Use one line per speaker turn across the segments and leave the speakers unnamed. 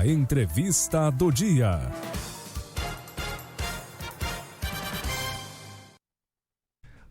Entrevista do Dia.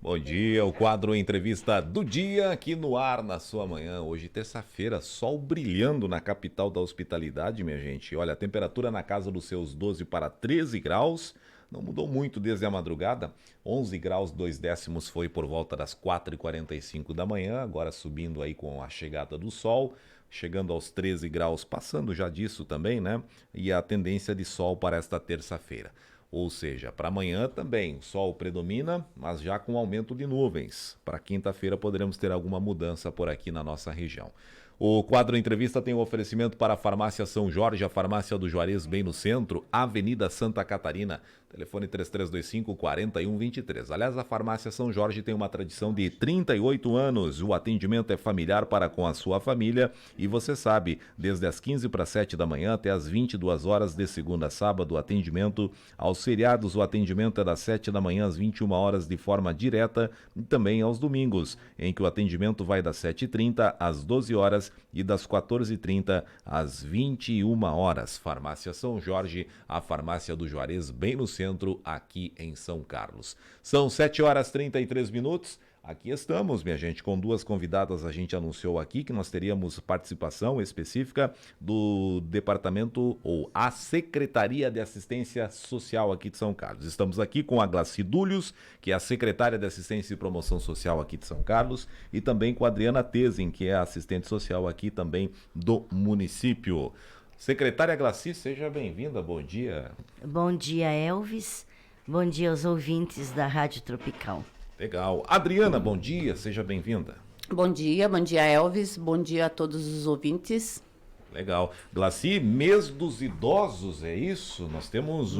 Bom dia, o quadro Entrevista do Dia aqui no ar na sua manhã. Hoje, terça-feira, sol brilhando na capital da hospitalidade, minha gente. Olha, a temperatura na casa dos seus 12 para 13 graus. Não mudou muito desde a madrugada. 11 graus 2 décimos foi por volta das 4h45 da manhã. Agora subindo aí com a chegada do sol. Chegando aos 13 graus, passando já disso também, né? E a tendência de sol para esta terça-feira. Ou seja, para amanhã também o sol predomina, mas já com aumento de nuvens. Para quinta-feira poderemos ter alguma mudança por aqui na nossa região. O quadro Entrevista tem um oferecimento para a Farmácia São Jorge, a farmácia do Juarez, bem no centro, Avenida Santa Catarina. Telefone 3325-4123. Aliás, a Farmácia São Jorge tem uma tradição de 38 anos. O atendimento é familiar para com a sua família. E você sabe, desde as 15 para 7 da manhã até as 22 horas de segunda a sábado, o atendimento. Aos feriados, o atendimento é das 7 da manhã às 21 horas de forma direta. E também aos domingos, em que o atendimento vai das 7h30 às 12 horas e das 14h30 às 21 horas. Farmácia São Jorge, a farmácia do Juarez, bem no centro, aqui em São Carlos. São 7h33. Aqui estamos, minha gente, com duas convidadas. A gente anunciou aqui que nós teríamos participação específica do departamento ou a Secretaria de Assistência Social aqui de São Carlos. Estamos aqui com a Glaci Dúlios, que é a secretária de Assistência e Promoção Social aqui de São Carlos, e também com a Adriana Tesin, que é a assistente social aqui também do município. Secretária Glaci, seja bem-vinda, bom dia.
Bom dia, Elvis. Bom dia aos ouvintes da Rádio Tropical.
Legal. Adriana, bom dia, seja bem-vinda.
Bom dia Elvis, bom dia a todos os ouvintes.
Legal. Glaci, mês dos idosos, é isso? Nós temos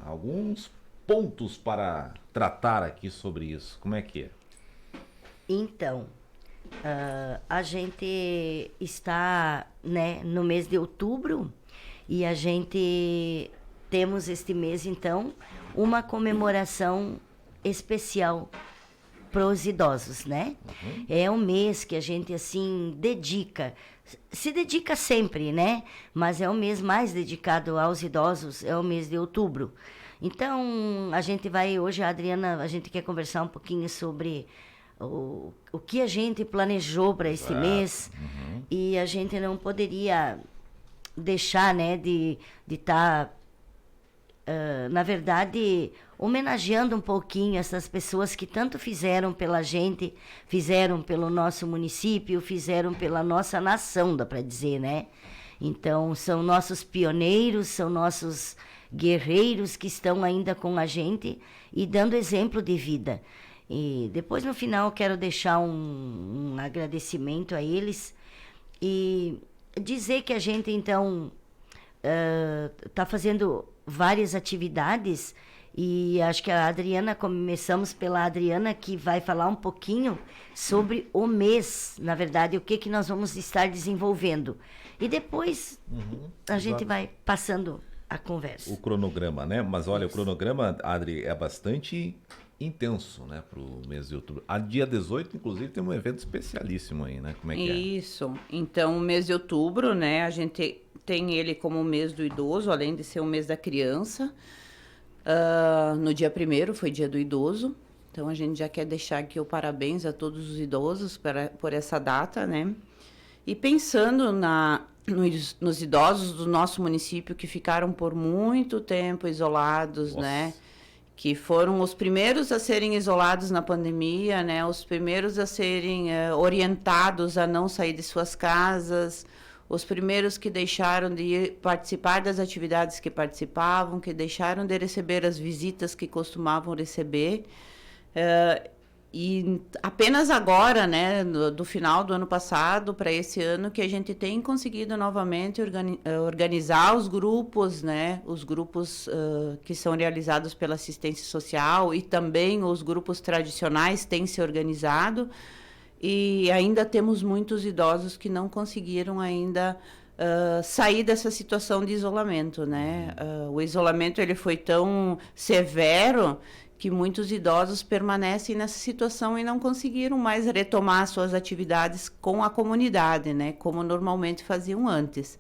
alguns pontos para tratar aqui sobre isso. Como é que é?
Então, a gente está, né, no mês de outubro e a gente temos este mês, então, uma comemoração especial para os idosos, né? Uhum. É um mês que a gente, assim, se dedica sempre, né? Mas é o mês mais dedicado aos idosos, é o mês de outubro. Então, a gente vai, hoje, a Adriana, a gente quer conversar um pouquinho sobre o que a gente planejou para esse mês. Uhum. E a gente não poderia deixar, né, de estar, na verdade, homenageando um pouquinho essas pessoas que tanto fizeram pela gente, fizeram pelo nosso município, fizeram pela nossa nação, dá para dizer, né? Então, são nossos pioneiros, são nossos guerreiros que estão ainda com a gente e dando exemplo de vida. E depois, no final, quero deixar um agradecimento a eles e dizer que a gente, então, está fazendo várias atividades. E acho que a Adriana, começamos pela Adriana, que vai falar um pouquinho sobre o mês, na verdade, o que nós vamos estar desenvolvendo. E depois a gente vai passando a conversa.
O cronograma, né? Mas olha, o cronograma, Adri, é bastante intenso, né, para o mês de outubro. A dia 18, inclusive, tem um evento especialíssimo aí, né? Como é que é?
Isso. Então, o mês de outubro, né, a gente tem ele como o mês do idoso, além de ser o mês da criança. No dia 1º foi dia do idoso, então a gente já quer deixar aqui o parabéns a todos os idosos por essa data, né? E pensando nos idosos do nosso município que ficaram por muito tempo isolados, nossa, né? Que foram os primeiros a serem isolados na pandemia, né? Os primeiros a serem orientados a não sair de suas casas, os primeiros que deixaram de participar das atividades que participavam, que deixaram de receber as visitas que costumavam receber. E apenas agora, né, do final do ano passado para esse ano, que a gente tem conseguido novamente organizar os grupos, né, os grupos que são realizados pela assistência social e também os grupos tradicionais têm se organizado. E ainda temos muitos idosos que não conseguiram ainda sair dessa situação de isolamento, né? O isolamento ele foi tão severo que muitos idosos permanecem nessa situação e não conseguiram mais retomar suas atividades com a comunidade, né? Como normalmente faziam antes.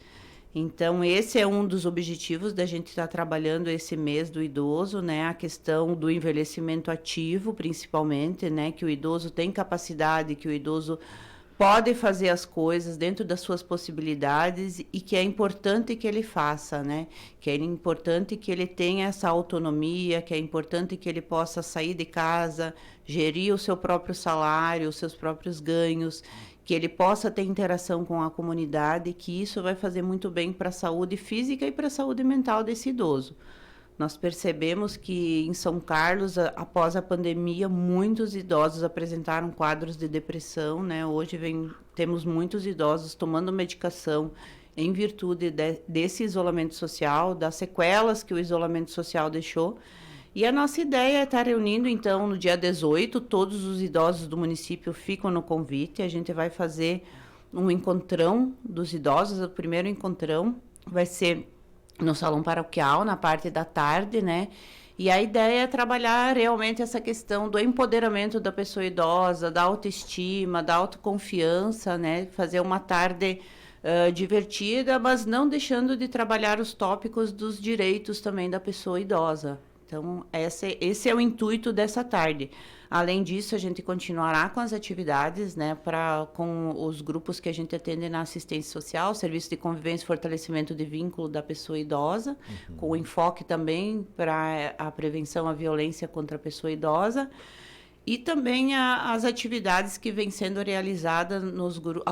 Então, esse é um dos objetivos da gente estar trabalhando esse mês do idoso, né? A questão do envelhecimento ativo, principalmente, né? Que o idoso tem capacidade, que o idoso pode fazer as coisas dentro das suas possibilidades e que é importante que ele faça, né? Que é importante que ele tenha essa autonomia, que é importante que ele possa sair de casa, gerir o seu próprio salário, os seus próprios ganhos, que ele possa ter interação com a comunidade, que isso vai fazer muito bem para a saúde física e para a saúde mental desse idoso. Nós percebemos que em São Carlos, após a pandemia, muitos idosos apresentaram quadros de depressão, né? Hoje temos muitos idosos tomando medicação em virtude desse isolamento social, das sequelas que o isolamento social deixou. E a nossa ideia é estar reunindo, então, no dia 18, todos os idosos do município ficam no convite. A gente vai fazer um encontrão dos idosos, o primeiro encontrão vai ser no Salão Paroquial, na parte da tarde, né? E a ideia é trabalhar realmente essa questão do empoderamento da pessoa idosa, da autoestima, da autoconfiança, né? Fazer uma tarde divertida, mas não deixando de trabalhar os tópicos dos direitos também da pessoa idosa. Então, esse é o intuito dessa tarde. Além disso, a gente continuará com as atividades, né, com os grupos que a gente atende na assistência social, serviço de convivência e fortalecimento de vínculo da pessoa idosa, com enfoque também para a prevenção à violência contra a pessoa idosa. E também as atividades que vêm sendo realizadas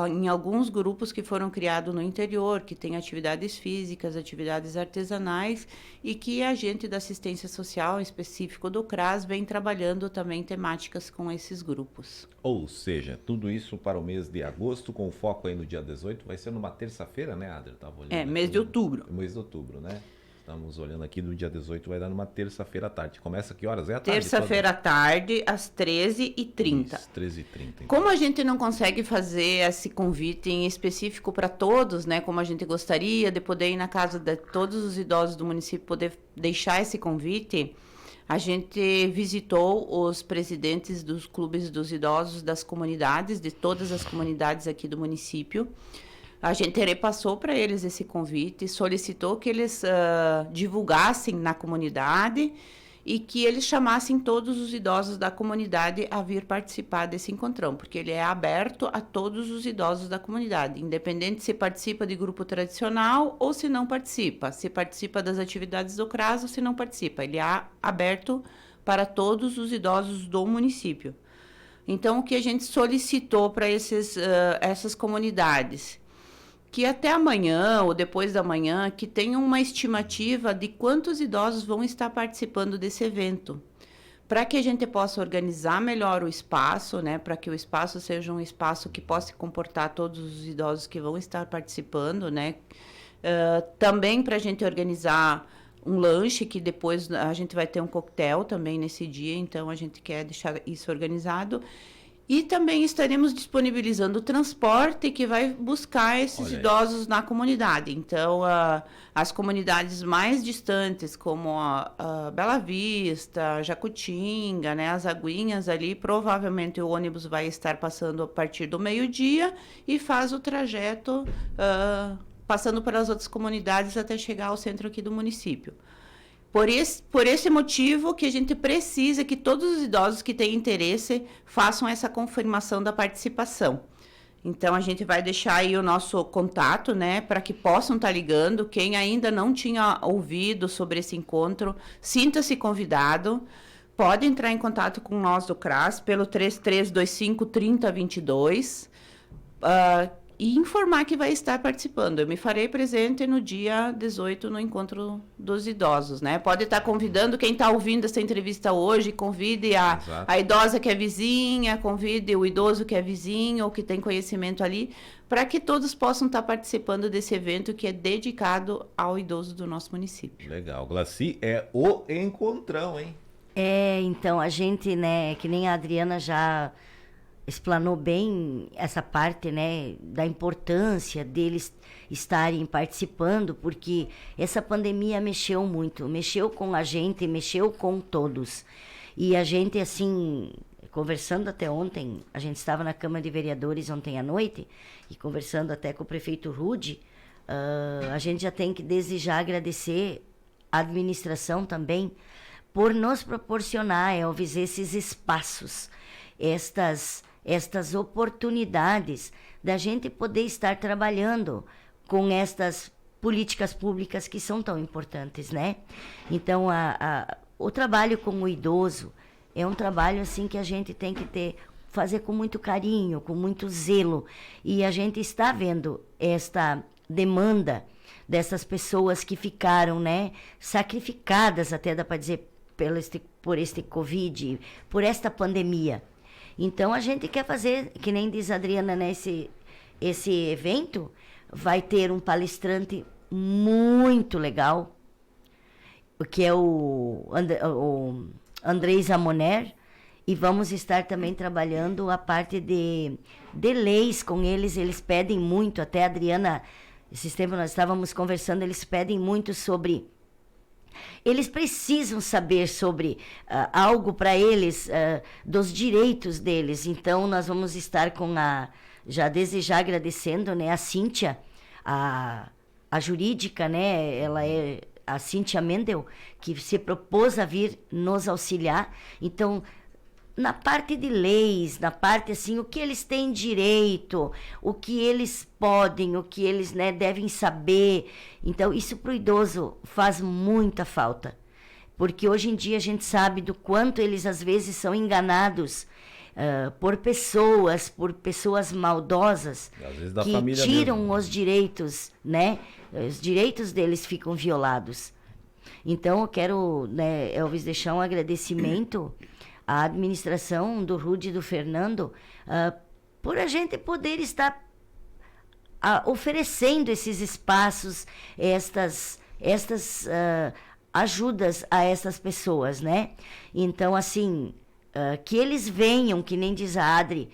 em alguns grupos que foram criados no interior, que tem atividades físicas, atividades artesanais, e que a gente da assistência social, em específico do CRAS, vem trabalhando também temáticas com esses grupos.
Ou seja, tudo isso para o mês de agosto, com foco aí no dia 18, vai ser numa terça-feira, né, Adri?
Mês de outubro.
Mês de outubro, né? Estamos olhando aqui no dia 18, vai dar numa terça-feira à tarde. Começa que horas? É à tarde?
Terça-feira à tarde, às 13h30.
13h30. Então.
Como a gente não consegue fazer esse convite em específico para todos, né? Como a gente gostaria de poder ir na casa de todos os idosos do município, poder deixar esse convite, a gente visitou os presidentes dos clubes dos idosos das comunidades, de todas as comunidades aqui do município. A gente repassou para eles esse convite, solicitou que eles divulgassem na comunidade e que eles chamassem todos os idosos da comunidade a vir participar desse encontrão, porque ele é aberto a todos os idosos da comunidade, independente se participa de grupo tradicional ou se não participa, se participa das atividades do CRAS ou se não participa. Ele é aberto para todos os idosos do município. Então, o que a gente solicitou para essas comunidades? Que até amanhã ou depois da manhã, que tenham uma estimativa de quantos idosos vão estar participando desse evento, para que a gente possa organizar melhor o espaço, né, para que o espaço seja um espaço que possa comportar todos os idosos que vão estar participando, né, também para a gente organizar um lanche, que depois a gente vai ter um coquetel também nesse dia, então a gente quer deixar isso organizado. E também estaremos disponibilizando o transporte que vai buscar esses idosos na comunidade. Então, as comunidades mais distantes, como a Bela Vista, Jacutinga, né, as Aguinhas ali, provavelmente o ônibus vai estar passando a partir do meio-dia e faz o trajeto passando pelas outras comunidades até chegar ao centro aqui do município. Por esse motivo que a gente precisa que todos os idosos que têm interesse façam essa confirmação da participação. Então, a gente vai deixar aí o nosso contato, né, para que possam estar ligando. Quem ainda não tinha ouvido sobre esse encontro, sinta-se convidado. Pode entrar em contato com nós do CRAS pelo 3325-3022. E informar que vai estar participando. Eu me farei presente no dia 18 no Encontro dos Idosos, né? Pode estar convidando quem está ouvindo essa entrevista hoje, convide a idosa que é vizinha, convide o idoso que é vizinho ou que tem conhecimento ali, para que todos possam estar participando desse evento que é dedicado ao idoso do nosso município.
Legal. Glaci, é o encontrão, hein?
Então a gente, né, que nem a Adriana já explanou bem essa parte, né, da importância deles estarem participando, porque essa pandemia mexeu muito, mexeu com a gente, mexeu com todos. E a gente, assim, conversando até ontem, a gente estava na Câmara de Vereadores ontem à noite, e conversando até com o prefeito Rude, a gente já tem que desde já agradecer a administração também por nos proporcionar, Elvis, esses espaços, estas oportunidades da gente poder estar trabalhando com estas políticas públicas que são tão importantes, né? Então, o trabalho com o idoso é um trabalho assim que a gente tem que fazer com muito carinho, com muito zelo. E a gente está vendo esta demanda dessas pessoas que ficaram, né, sacrificadas, até dá para dizer, por este Covid, por esta pandemia. Então, a gente quer fazer, que nem diz a Adriana, né, esse evento vai ter um palestrante muito legal, que é o Andrés Amoner, e vamos estar também trabalhando a parte de leis com eles. Eles pedem muito, até a Adriana, esses tempos nós estávamos conversando, eles pedem muito sobre... Eles precisam saber sobre algo para eles, dos direitos deles. Então, nós vamos estar com desde já agradecendo, né, a Cíntia, a jurídica, né, ela é a Cíntia Mendel, que se propôs a vir nos auxiliar. Então, na parte de leis, na parte assim, o que eles têm direito, o que eles podem, o que eles, né, devem saber. Então, isso para o idoso faz muita falta. Porque hoje em dia a gente sabe do quanto eles às vezes são enganados por pessoas maldosas,
às vezes da
que
família
tiram
mesmo.
os direitos, né? Os direitos deles ficam violados. Então, eu quero, né, Elvis, deixar um agradecimento à administração do Rude e do Fernando por a gente poder estar oferecendo esses espaços, estas ajudas a essas pessoas, né? Então, assim, que eles venham, que nem diz a Adri,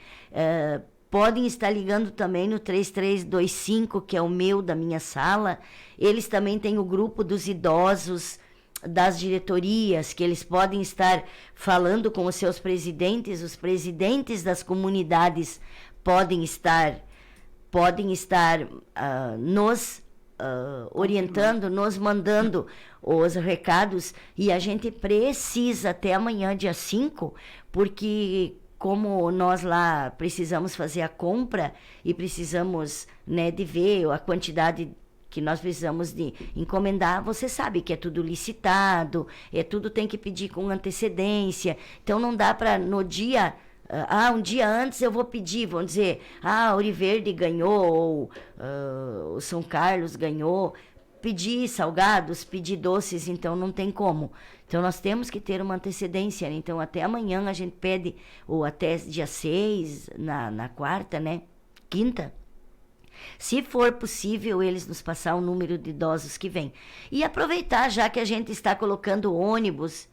podem estar ligando também no 3325, que é o meu, da minha sala. Eles também têm o grupo dos idosos, das diretorias, que eles podem estar falando com os seus presidentes. Os presidentes das comunidades podem estar nos orientando, nos mandando os recados, e a gente precisa até amanhã, dia 5, porque como nós lá precisamos fazer a compra e precisamos, né, de ver a quantidade que nós precisamos de encomendar, você sabe que é tudo licitado, tudo tem que pedir com antecedência. Então não dá para no dia, um dia antes eu vou pedir, vão dizer, Ouro Verde ganhou, ou o São Carlos ganhou, pedir salgados, pedir doces, então não tem como. Então nós temos que ter uma antecedência, né? Então até amanhã a gente pede, ou até dia 6, na quarta, né, quinta, se for possível, eles nos passar o número de idosos que vem. E aproveitar, já que a gente está colocando ônibus,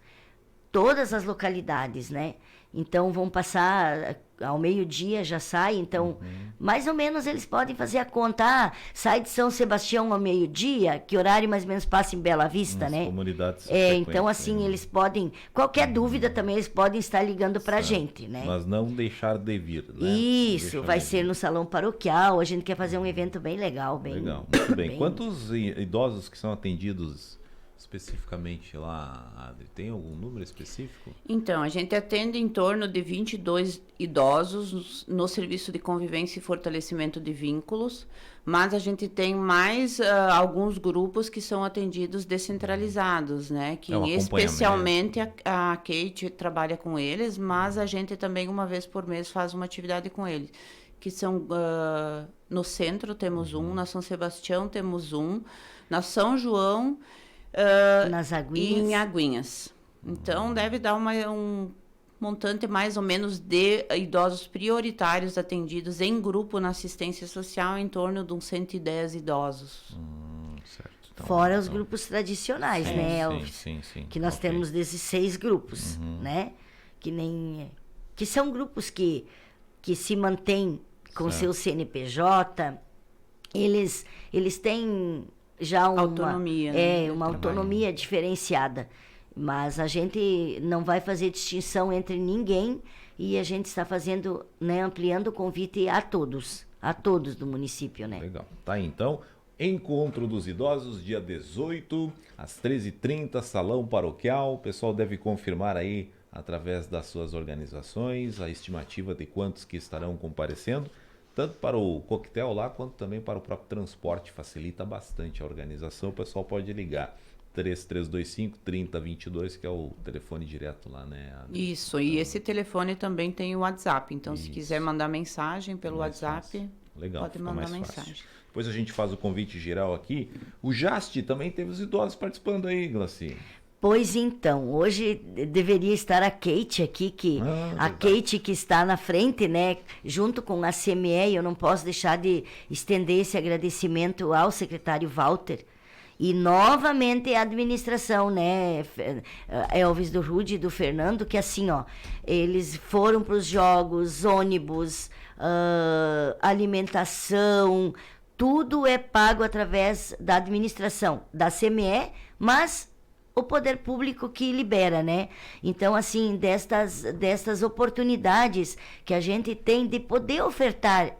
todas as localidades, né? Então, vão passar ao meio-dia, já sai. Então, mais ou menos, eles podem fazer a conta. Sai de São Sebastião ao meio-dia, que horário mais ou menos passa em Bela Vista, né?
Comunidades
então, assim, eles podem... Qualquer dúvida também, eles podem estar ligando para a gente, né?
Mas não deixar de vir, né?
Isso, vai ser no salão paroquial. A gente quer fazer um evento bem legal.
Legal, muito bem. Quantos idosos que são atendidos especificamente lá, Adri? Tem algum número específico?
Então, a gente atende em torno de 22 idosos no serviço de convivência e fortalecimento de vínculos, mas a gente tem mais alguns grupos que são atendidos descentralizados, né? Que especialmente a Kate trabalha com eles, mas a gente também uma vez por mês faz uma atividade com eles, que são no centro temos um, na São Sebastião temos um, na São João
nas Aguinhas.
E em Aguinhas. Então, deve dar um montante mais ou menos de idosos prioritários atendidos em grupo na assistência social, em torno de uns 110 idosos.
Certo. Então,
fora os grupos tradicionais, né?
Sim.
Que nós temos 16 grupos, né? Que são grupos que se mantêm com seu CNPJ. Eles têm já uma
autonomia, né?
Uma autonomia diferenciada, mas a gente não vai fazer distinção entre ninguém, e a gente está fazendo, né, ampliando o convite a todos do município, né?
Legal. Tá aí, então, Encontro dos Idosos, dia 18, às 13h30, Salão Paroquial. O pessoal deve confirmar aí, através das suas organizações, a estimativa de quantos que estarão comparecendo, tanto para o coquetel lá, quanto também para o próprio transporte. Facilita bastante a organização. O pessoal pode ligar 3325-3022, que é o telefone direto lá, né?
Isso, e esse telefone também tem o WhatsApp. Então, se quiser mandar mensagem pelo WhatsApp,
legal,
pode mandar mensagem.
Depois a gente faz o convite geral aqui. O JAST também teve os idosos participando aí, Glaci.
Pois então, hoje deveria estar a Kate aqui, a Kate que está na frente, né, junto com a CME. Eu não posso deixar de estender esse agradecimento ao secretário Walter e novamente a administração, né, Elvis, do Rude e do Fernando, que assim, ó, eles foram para os jogos, ônibus, alimentação, tudo é pago através da administração, da CME, mas o poder público que libera, né? Então, assim, destas oportunidades que a gente tem de poder ofertar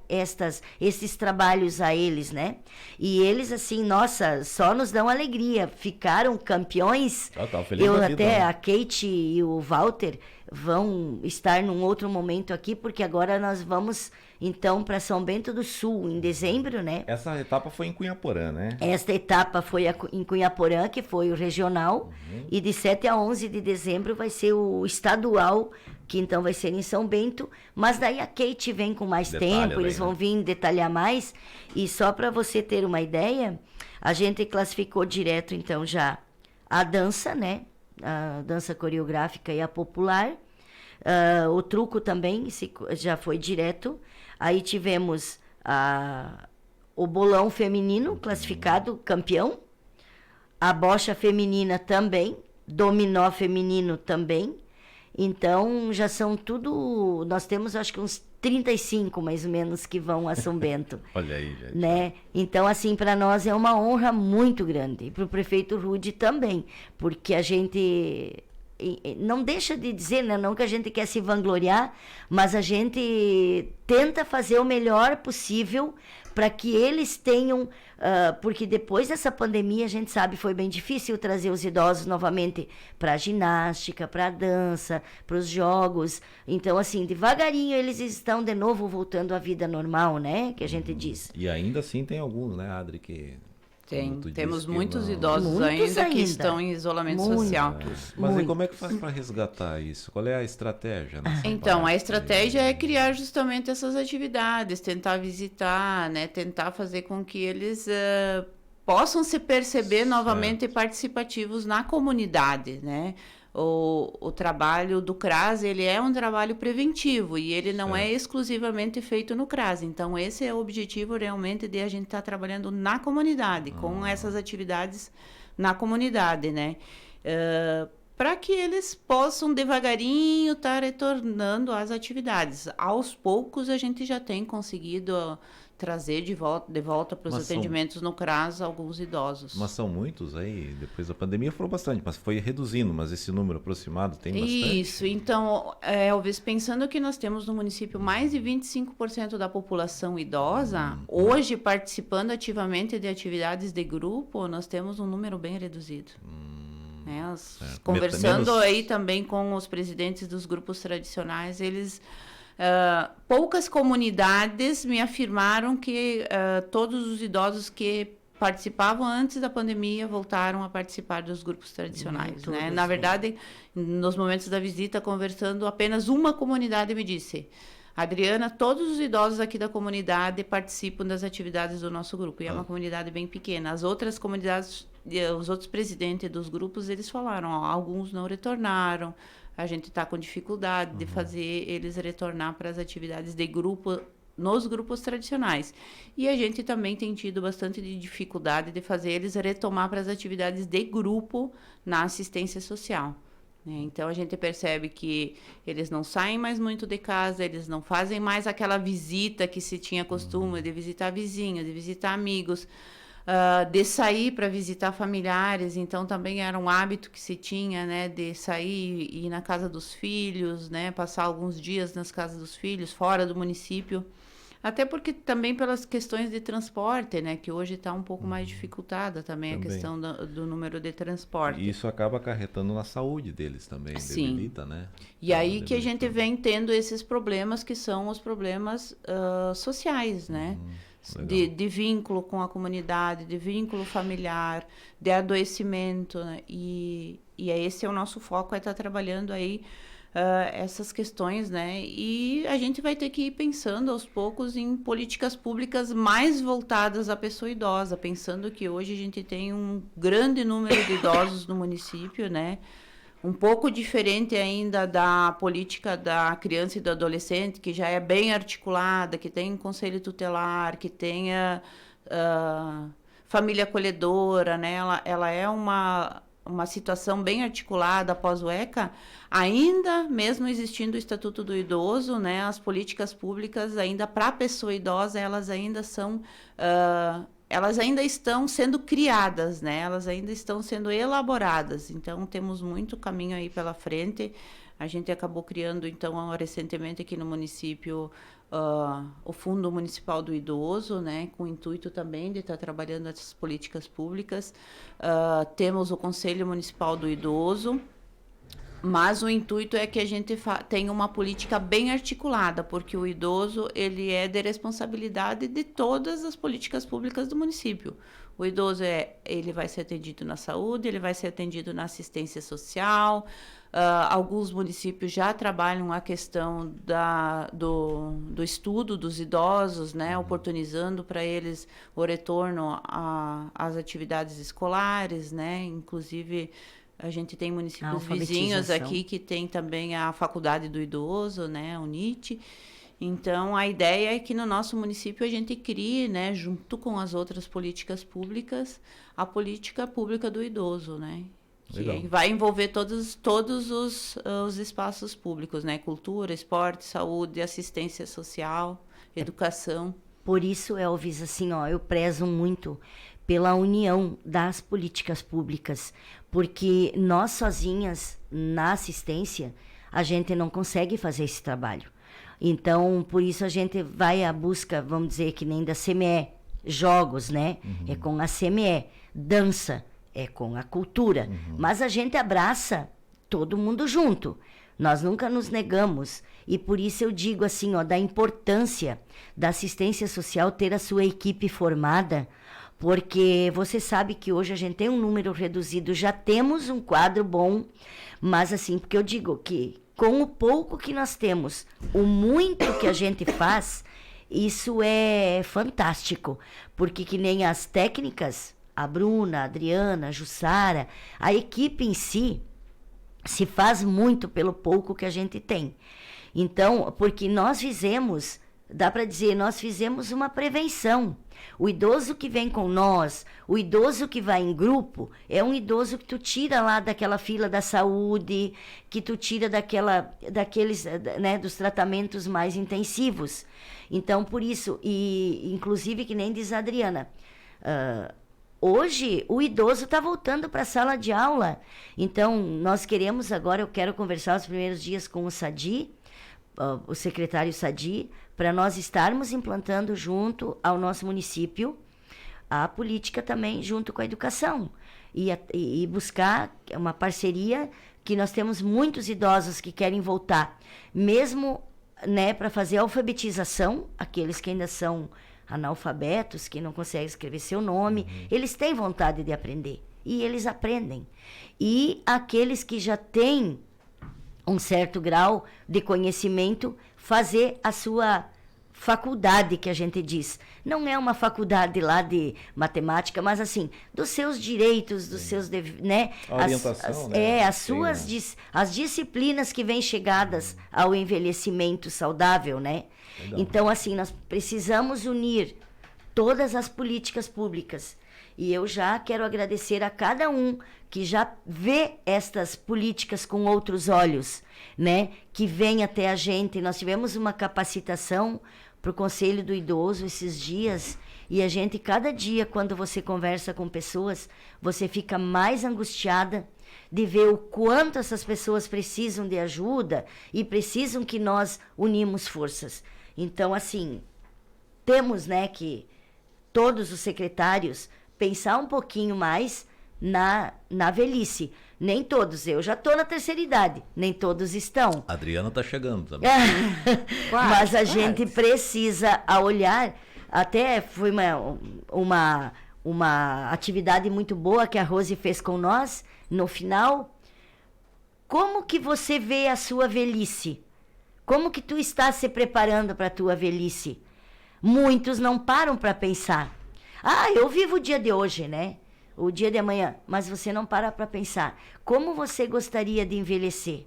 esses trabalhos a eles, né? E eles, assim, nossa, só nos dão alegria. Ficaram campeões. Eu até, a Kate e o Walter vão estar num outro momento aqui, porque agora nós vamos, então, para São Bento do Sul, em dezembro, né?
Essa etapa foi em Cunhaporã, né?
Esta etapa foi em Cunhaporã, que foi o regional, e de 7 a 11 de dezembro vai ser o estadual, que então vai ser em São Bento, mas daí a Kate vem com mais tempo, eles vão vir detalhar mais, e só para você ter uma ideia, a gente classificou direto, então, já a dança, né? A dança coreográfica e a popular, o truco também já foi direto. Aí tivemos o bolão feminino classificado campeão, a bocha feminina também, dominó feminino também. Então já são tudo, nós temos acho que uns 35 mais ou menos que vão a São Bento.
Olha aí, gente.
Né? Então, assim, para nós é uma honra muito grande. E para o prefeito Rude também, porque a gente não deixa de dizer, né? Não que a gente quer se vangloriar, mas a gente tenta fazer o melhor possível para que eles tenham, porque depois dessa pandemia, a gente sabe, foi bem difícil trazer os idosos novamente para a ginástica, para a dança, para os jogos. Então, assim, devagarinho eles estão de novo voltando à vida normal, né? Que a gente diz.
E ainda assim tem alguns, né, Adri, que...
Temos muitos idosos ainda que estão em isolamento social.
Mas e como é que faz para resgatar isso? Qual é a estratégia?
Então, a estratégia é criar justamente essas atividades, tentar visitar, né, tentar fazer com que eles possam se perceber novamente participativos na comunidade, né? O trabalho do CRAS, ele é um trabalho preventivo e ele não é exclusivamente feito no CRAS. Então, esse é o objetivo realmente de a gente estar trabalhando na comunidade, com essas atividades na comunidade, né? Para que eles possam devagarinho estar retornando às atividades. Aos poucos, a gente já tem conseguido trazer de volta para os atendimentos no CRAS alguns idosos.
Mas são muitos aí? Depois da pandemia foram bastante, mas foi reduzindo, mas esse número aproximado tem bastante?
Isso, então, Elvis, pensando que nós temos no município mais de 25% da população idosa, hoje participando ativamente de atividades de grupo, nós temos um número bem reduzido. Conversando aí também com os presidentes dos grupos tradicionais, eles... poucas comunidades me afirmaram que todos os idosos que participavam antes da pandemia voltaram a participar dos grupos tradicionais, né? Na verdade, nos momentos da visita, conversando, apenas uma comunidade me disse: Adriana, todos os idosos aqui da comunidade participam das atividades do nosso grupo. E é uma comunidade bem pequena. As outras comunidades, os outros presidentes dos grupos, eles falaram, alguns não retornaram. A gente está com dificuldade de fazer eles retornar para as atividades de grupo nos grupos tradicionais. E a gente também tem tido bastante dificuldade de fazer eles retomar para as atividades de grupo na assistência social. Então, a gente percebe que eles não saem mais muito de casa, eles não fazem mais aquela visita que se tinha costume de visitar vizinhos, de visitar amigos, de sair para visitar familiares. Então, também era um hábito que se tinha, né, de sair e ir na casa dos filhos, né, passar alguns dias nas casas dos filhos, fora do município. Até porque também pelas questões de transporte, né? Que hoje está um pouco mais dificultada também a questão do número de transporte.
E isso acaba acarretando na saúde deles também,
Sim.
debilita, né?
E aí que a gente vem tendo esses problemas que são os problemas sociais, né? De vínculo com a comunidade, de vínculo familiar, de adoecimento, né? E esse é o nosso foco, é estar trabalhando aí essas questões, né? E a gente vai ter que ir pensando aos poucos em políticas públicas mais voltadas à pessoa idosa, pensando que hoje a gente tem um grande número de idosos no município, né? Um pouco diferente ainda da política da criança e do adolescente, que já é bem articulada, que tem um conselho tutelar, que tenha família acolhedora, né? Ela é uma situação bem articulada após o ECA, ainda mesmo existindo o Estatuto do Idoso, né, as políticas públicas ainda para a pessoa idosa, elas ainda estão sendo criadas, né, elas ainda estão sendo elaboradas, então temos muito caminho aí pela frente. A gente acabou criando, então, recentemente aqui no município, o Fundo Municipal do Idoso, né, com o intuito também de estar trabalhando essas políticas públicas. Temos o Conselho Municipal do Idoso, mas o intuito é que a gente tenha uma política bem articulada, porque o idoso ele é de responsabilidade de todas as políticas públicas do município. O idoso ele vai ser atendido na saúde, ele vai ser atendido na assistência social. Alguns municípios já trabalham a questão do estudo dos idosos, né, oportunizando para eles o retorno às atividades escolares, né, inclusive a gente tem municípios vizinhos aqui que tem também a Faculdade do Idoso, né, a UNIT. Então, a ideia é que no nosso município a gente crie, né, junto com as outras políticas públicas, a política pública do idoso, né? Que vai envolver todos os espaços públicos, né? Cultura, esporte, saúde, assistência social, educação.
Por isso, Elvis, assim, ó, eu prezo muito pela união das políticas públicas, porque nós sozinhas, na assistência, a gente não consegue fazer esse trabalho. Então, por isso a gente vai à busca, vamos dizer, que nem da CME, jogos, né? É com a CME, dança, é com a cultura. Mas a gente abraça todo mundo junto. Nós nunca nos negamos. E por isso eu digo assim, ó, da importância da assistência social ter a sua equipe formada, porque você sabe que hoje a gente tem um número reduzido, já temos um quadro bom, mas assim, porque eu digo que com o pouco que nós temos, o muito que a gente faz, isso é fantástico, porque que nem as técnicas, a Bruna, a Adriana, a Jussara, a equipe em si se faz muito pelo pouco que a gente tem. Então, porque nós fizemos, dá para dizer, nós fizemos uma prevenção. O idoso que vem com nós, o idoso que vai em grupo, é um idoso que tu tira lá daquela fila da saúde, que tu tira daqueles, né, dos tratamentos mais intensivos. Então, por isso, e inclusive que nem diz a Adriana, hoje o idoso está voltando para a sala de aula. Então, nós queremos agora, eu quero conversar os primeiros dias com o Sadi, o secretário Sadi, para nós estarmos implantando junto ao nosso município a política também junto com a educação e buscar uma parceria, que nós temos muitos idosos que querem voltar, mesmo, né, para fazer a alfabetização, aqueles que ainda são analfabetos, que não conseguem escrever seu nome, eles têm vontade de aprender e eles aprendem. E aqueles que já têm um certo grau de conhecimento, fazer a sua faculdade, que a gente diz. Não é uma faculdade lá de matemática, mas assim, dos seus direitos, dos seus, né?
A orientação, né?
As disciplinas que vêm chegadas ao envelhecimento saudável, né? Legal. Então, assim, nós precisamos unir todas as políticas públicas. E eu já quero agradecer a cada um que já vê estas políticas com outros olhos, né? Que vem até a gente. Nós tivemos uma capacitação para o Conselho do Idoso esses dias, e a gente, cada dia, quando você conversa com pessoas, você fica mais angustiada de ver o quanto essas pessoas precisam de ajuda e precisam que nós unimos forças. Então, assim, temos, né, que todos os secretários pensar um pouquinho mais na velhice. Nem todos, eu já estou na terceira idade, nem todos estão.
A Adriana está chegando também.
Mas a gente precisa olhar, até foi uma atividade muito boa que a Rose fez com nós, no final. Como que você vê a sua velhice? Como que tu está se preparando para a tua velhice? Muitos não param para pensar. Eu vivo o dia de hoje, né? O dia de amanhã. Mas você não para pensar. Como você gostaria de envelhecer?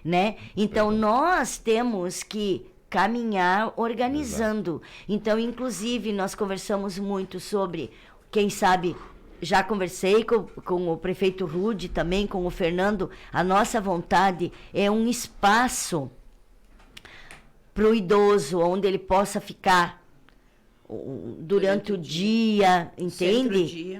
Né? Então, nós temos que caminhar organizando. Exato. Então, inclusive, nós conversamos muito sobre, quem sabe... Já conversei com o prefeito Rude, também com o Fernando. A nossa vontade é um espaço para o idoso, onde ele possa ficar durante o dia, entende?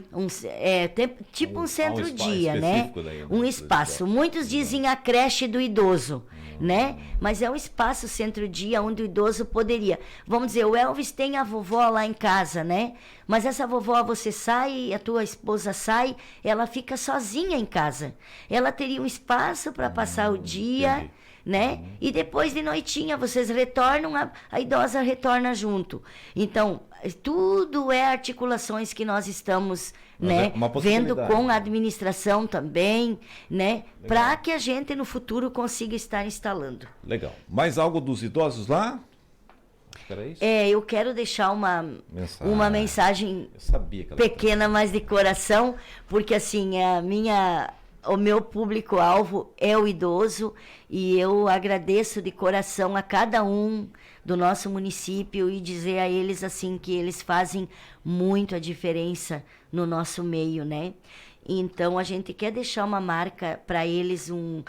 Tipo um centro-dia, né? Um espaço. Muitos dizem a creche do idoso, né? Mas é um espaço centro-dia onde o idoso poderia. Vamos dizer, o Elvis tem a vovó lá em casa, né? Mas essa vovó, você sai, a tua esposa sai, ela fica sozinha em casa. Ela teria um espaço para passar o dia... Entendi. Né? E depois de noitinha vocês retornam, a idosa retorna junto. Então, tudo é articulações que nós estamos, né, vendo com a administração também, né, para que a gente no futuro consiga estar instalando.
Legal. Mais algo dos idosos lá? Era isso?
Eu quero deixar uma mensagem pequena, mas de coração, porque assim, o meu público-alvo é o idoso e eu agradeço de coração a cada um do nosso município e dizer a eles assim que eles fazem muito a diferença no nosso meio, né? Então a gente quer deixar uma marca para eles, um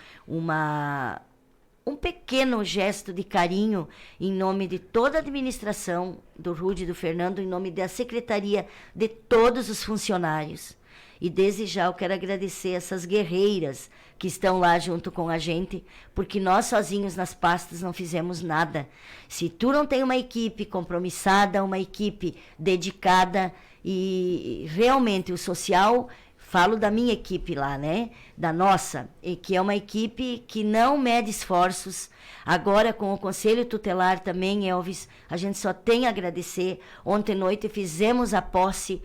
pequeno gesto de carinho em nome de toda a administração do Rude e do Fernando, em nome da secretaria, de todos os funcionários. E desde já eu quero agradecer essas guerreiras que estão lá junto com a gente, porque nós sozinhos nas pastas não fizemos nada. Se tu não tem uma equipe compromissada, uma equipe dedicada e realmente o social, falo da minha equipe lá, né? Da nossa, e que é uma equipe que não mede esforços. Agora com o Conselho Tutelar também, Elvis, a gente só tem a agradecer. Ontem à noite fizemos a posse,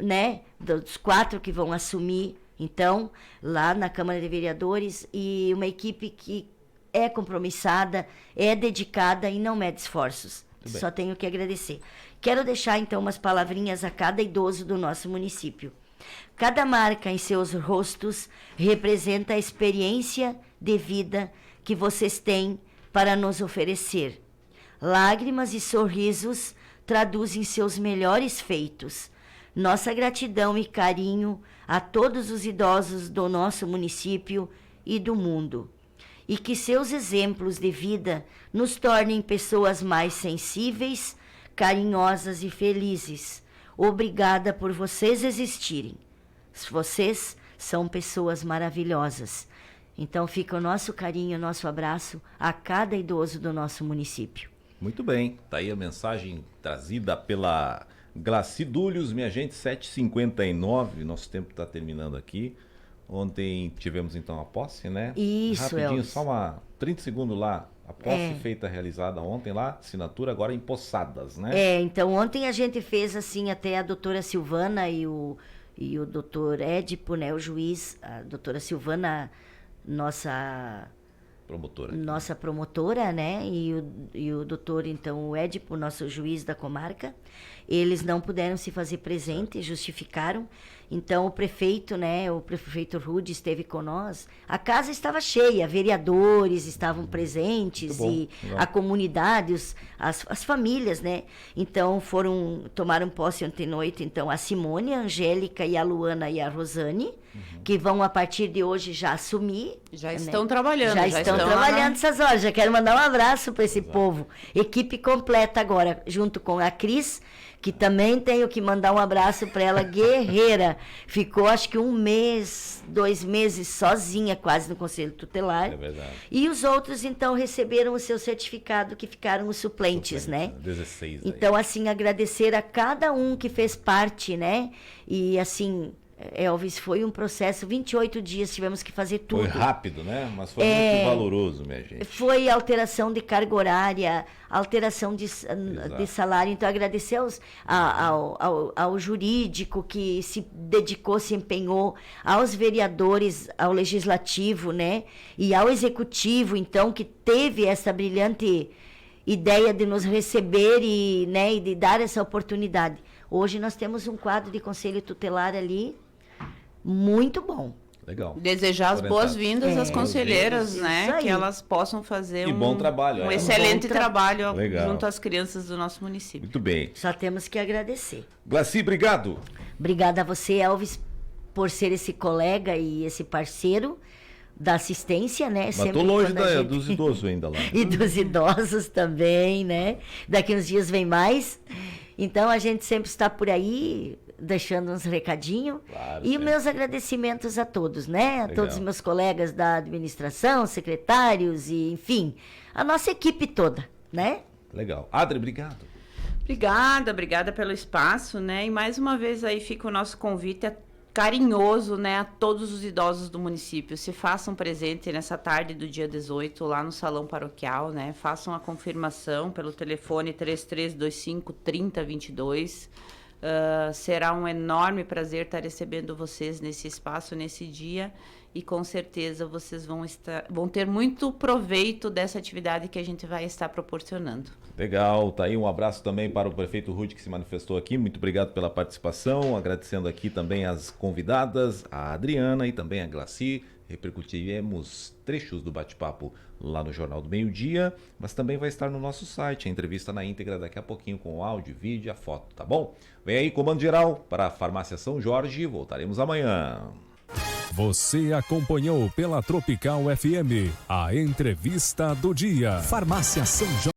né, dos 4 que vão assumir, então, lá na Câmara de Vereadores, e uma equipe que é compromissada, é dedicada e não mede esforços. Só tenho que agradecer. Quero deixar, então, umas palavrinhas a cada idoso do nosso município. Cada marca em seus rostos representa a experiência de vida que vocês têm para nos oferecer. Lágrimas e sorrisos traduzem seus melhores feitos. Nossa gratidão e carinho a todos os idosos do nosso município e do mundo. E que seus exemplos de vida nos tornem pessoas mais sensíveis, carinhosas e felizes. Obrigada por vocês existirem. Vocês são pessoas maravilhosas. Então fica o nosso carinho, o nosso abraço a cada idoso do nosso município.
Muito bem. Tá aí a mensagem trazida pela Glacidúlios, minha gente, 7h59, nosso tempo está terminando aqui. Ontem tivemos então a posse, né?
Isso,
rapidinho,
Elvis.
só 30 segundos lá. A posse feita, realizada ontem lá, assinatura agora em Poçadas, né?
Então ontem a gente fez assim, até a doutora Silvana e o doutor Édipo, né, o juiz, a doutora Silvana, nossa promotora, né, e o doutor, então, o Édipo, nosso juiz da comarca, eles não puderam se fazer presente, justificaram. Então o prefeito, né, o prefeito Rude esteve com nós. A casa estava cheia, vereadores estavam presentes e a comunidade, as famílias, né? Então tomaram posse ontem à noite, então a Simone, a Angélica e a Luana e a Rosane, que vão a partir de hoje já assumir.
Já estão trabalhando.
Já estão trabalhando essas horas. Já quero mandar um abraço para esse povo. Equipe completa agora, junto com a Cris, que também tenho que mandar um abraço para ela, guerreira. Ficou acho que 1 mês, 2 meses sozinha quase no Conselho Tutelar.
É verdade.
E os outros, então, receberam o seu certificado, que ficaram os suplentes, né?
16 aí.
Então, assim, agradecer a cada um que fez parte, né? E, assim, Elvis, foi um processo, 28 dias tivemos que fazer tudo.
Foi rápido, né? Mas foi muito valoroso, minha gente.
Foi alteração de carga horária, alteração de salário. Então, agradecer ao jurídico que se dedicou, se empenhou, aos vereadores, ao legislativo, né? E ao executivo, então, que teve essa brilhante ideia de nos receber e de dar essa oportunidade. Hoje nós temos um quadro de conselho tutelar ali muito bom.
Legal.
Desejar as boas-vindas às conselheiras, né?
Isso
Que
aí.
elas possam fazer
bom trabalho,
um
é.
excelente
Bom
trabalho
Legal.
junto às crianças do nosso município.
Muito bem.
Só temos que agradecer.
Glaci, obrigado.
Obrigada a você, Elvis, por ser esse colega e esse parceiro da assistência, né?
Mas
Sempre
tô longe
quando a gente-
dos idosos ainda lá.
E dos idosos também, né? Daqui uns dias vem mais. Então, a gente sempre está por aí, deixando uns recadinhos.
Claro,
E
sempre.
meus agradecimentos a todos, né? A
Legal.
todos os meus colegas da administração, secretários e, enfim, a nossa equipe toda, né?
Legal. Adri, obrigado.
Obrigada pelo espaço, né? E mais uma vez aí fica o nosso convite carinhoso, né, a todos os idosos do município. Se façam presente nessa tarde do dia 18 lá no Salão Paroquial, né? Façam a confirmação pelo telefone 3325-3022. Será um enorme prazer estar recebendo vocês nesse espaço, nesse dia, e com certeza vocês vão ter muito proveito dessa atividade que a gente vai estar proporcionando.
Legal, tá aí um abraço também para o prefeito Rude que se manifestou aqui, muito obrigado pela participação, agradecendo aqui também as convidadas, a Adriana e também a Glaci, repercutiremos trechos do bate-papo lá no Jornal do Meio-Dia, mas também vai estar no nosso site, a entrevista na íntegra daqui a pouquinho com o áudio, vídeo e a foto, tá bom? Vem aí, Comando Geral, para a Farmácia São Jorge, voltaremos amanhã.
Você acompanhou pela Tropical FM a entrevista do dia. Farmácia São Jorge.